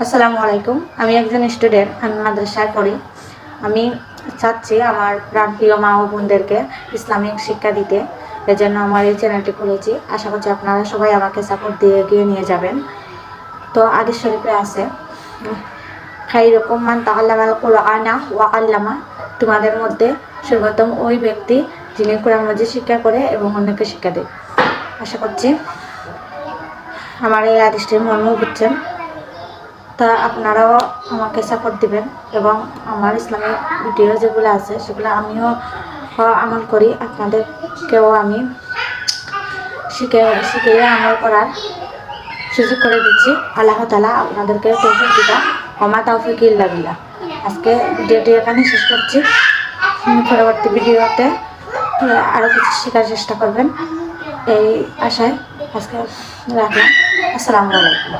আসসালামু আলাইকুম। আমি একজন স্টুডেন্ট, আমি মাদ্রাসায় পড়ি। আমি চাচ্ছি আমার প্রাণপ্রিয় মা ও বোনদেরকে ইসলামিক শিক্ষা দিতে, এজন্য আমার এই চ্যানেলটি খুলেছি। আশা করছি আপনারা সবাই আমাকে সাপোর্ট দিয়ে এগিয়ে নিয়ে যাবেন। তো হাদিস শরীফে আছে, খাইরুকুম মান তাআল্লামাল কুরআনা ওয়া আল্লামা, তোমাদের মধ্যে সর্বোত্তম ওই ব্যক্তি যিনি কোরআন মাজিদ শিক্ষা করে এবং অন্যকে শিক্ষা দেয়। আশা করছি আমার এই হাদিসটির মর্ম বুঝছেন। তা আপনারাও আমাকে সাপোর্ট দিবেন এবং আমার ইসলামিক ভিডিও যেগুলো আছে সেগুলো আমিও আমল করি, আপনাদেরকেও আমি শিখিয়ে আমল করার সুযোগ করে দিচ্ছি। আল্লাহ তাআলা আপনাদেরকে তৌফিক দিবা, ওমা তাওফিক ইল্লা বিল্লাহ। আজকে ভিডিওটি এখানে শেষ করছি। পরবর্তী ভিডিওতে আরও কিছু শেখার চেষ্টা করবেন এই আশায় আজকে রাখলাম। আসসালামু আলাইকুম।